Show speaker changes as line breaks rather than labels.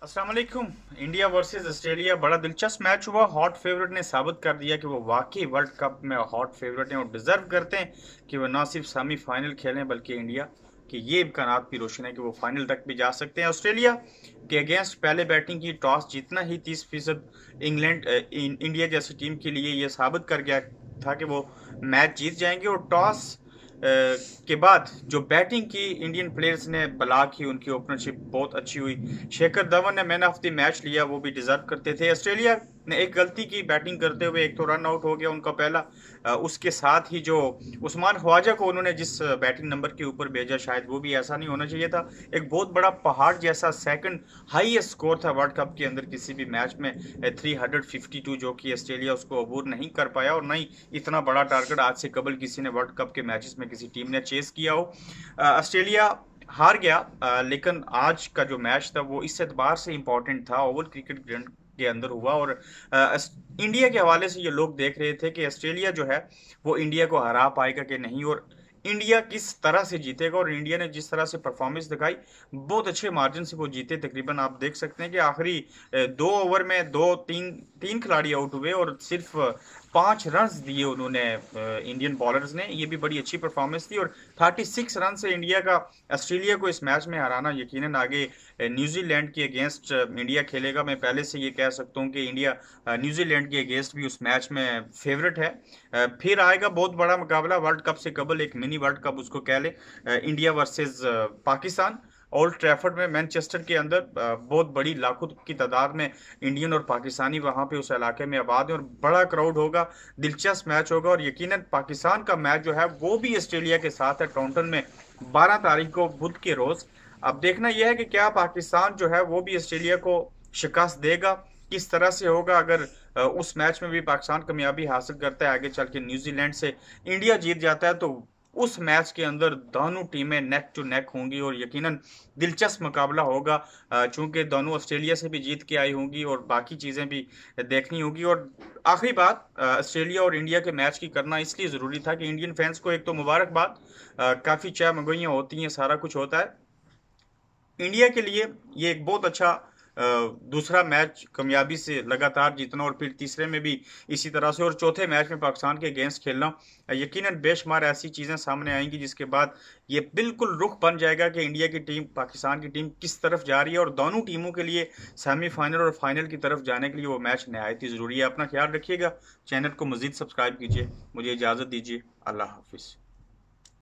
अस्सलाम वालेकुम। India versus Australia बड़ा दिलचस्प मैच हुआ। हॉट फेवरेट ने साबित कर दिया कि वो वाकई वर्ल्ड कप में हॉट फेवरेट हैं और डिजर्व करते हैं कि वो ना सिर्फ सेमीफाइनल खेलें बल्कि इंडिया की ये इम्कानात भी रोशन है कि वो फाइनल तक भी जा सकते हैं। ऑस्ट्रेलिया के अगेंस्ट पहले बैटिंग की, टॉस जीतना ही 30% इंडिया जैसी टीम के लिए ये साबित कर गया था कि वो मैच जीत जाएंगे। और टॉस के बाद जो बैटिंग की इंडियन प्लेयर्स ने बला की, उनकी ओपनरशिप बहुत अच्छी हुई। शेखर धवन ने मैन ऑफ द मैच लिया, वो भी डिजर्व करते थे। ऑस्ट्रेलिया ने एक गलती की बैटिंग करते हुए, एक तो रन आउट हो गया उनका पहला। उसके साथ ही जो उस्मान ख्वाजा को उन्होंने जिस बैटिंग नंबर के ऊपर भेजा, शायद वो भी ऐसा नहीं होना चाहिए था। एक बहुत बड़ा पहाड़ जैसा सेकंड हाईएस्ट स्कोर था वर्ल्ड कप के अंदर किसी भी मैच में, 352, जो कि ऑस्ट्रेलिया उसको अबूर नहीं कर पाया। और नहीं इतना बड़ा टारगेट आज से कबल किसी ने वर्ल्ड कप के मैचेस में किसी टीम ने चेस किया हो। ऑस्ट्रेलिया हार गया, लेकिन आज का जो मैच था वो इस एतबार से इम्पोर्टेंट था, ओवल क्रिकेट ग्राउंड के अंदर हुआ। और इंडिया के हवाले से ये लोग देख रहे थे कि ऑस्ट्रेलिया जो है वो इंडिया को हरा पाएगा कि नहीं, और इंडिया किस तरह से जीतेगा। और इंडिया ने जिस तरह से परफॉर्मेंस दिखाई, बहुत अच्छे मार्जिन से वो जीते। तकरीबन आप देख सकते हैं कि आखिरी 2 ओवर में दो तीन तीन खिलाड़ी आउट हुए और सिर्फ 5 रन दिए उन्होंने इंडियन बॉलर्स ने। ये भी बड़ी अच्छी परफॉर्मेंस थी। और 36 रन से इंडिया का ऑस्ट्रेलिया को इस मैच में हराना, यकीनन आगे न्यूजीलैंड के अगेंस्ट इंडिया खेलेगा। मैं पहले से ये कह सकता हूँ कि इंडिया न्यूजीलैंड के अगेंस्ट भी उस मैच में फेवरेट है। फिर आएगा बहुत बड़ा मुकाबला वर्ल्ड कप से कबल, एक मिनी वर्ल्ड कप उसको कह ले, India versus Pakistan. Old Trafford में मैनचेस्टर के अंदर बहुत बड़ी लाखों की तादाद में इंडियन और पाकिस्तानी वहां पे उस इलाके में आबाद है और बड़ा क्राउड होगा। दिलचस्प मैच होगा। और यकीनन पाकिस्तान का मैच जो है वो भी ऑस्ट्रेलिया के साथ है टॉन्टन में 12 तारीख को बुध के रोज। अब देखना यह है कि क्या पाकिस्तान जो है वो भी ऑस्ट्रेलिया को शिकस्त देगा, किस तरह से होगा। अगर उस मैच में भी पाकिस्तान कामयाबी हासिल करता है, आगे चल के न्यूजीलैंड से इंडिया जीत जाता है, तो उस मैच के अंदर दोनों टीमें नेक टू नेक होंगी और यकीनन दिलचस्प मुकाबला होगा। चूंकि दोनों ऑस्ट्रेलिया से भी जीत के आई होंगी और बाकी चीज़ें भी देखनी होगी। और आखिरी बात, ऑस्ट्रेलिया और इंडिया के मैच की करना इसलिए ज़रूरी था कि इंडियन फैंस को एक तो मुबारकबाद, काफ़ी चाय मगोइयाँ होती हैं, सारा कुछ होता है। इंडिया के लिए ये एक बहुत अच्छा दूसरा मैच कामयाबी से लगातार जीतना, और फिर तीसरे में भी इसी तरह से, और चौथे मैच में पाकिस्तान के अगेंस्ट खेलना। यकीनन बेशुमार ऐसी चीज़ें सामने आएंगी जिसके बाद ये बिल्कुल रुख बन जाएगा कि इंडिया की टीम, पाकिस्तान की टीम किस तरफ जा रही है। और दोनों टीमों के लिए सेमीफाइनल और फाइनल की तरफ जाने के लिए वो मैच नहायत ही ज़रूरी है। अपना ख्याल रखिएगा, चैनल को मज़ीद सब्सक्राइब कीजिए। मुझे इजाज़त दीजिए। अल्लाह हाफिज़।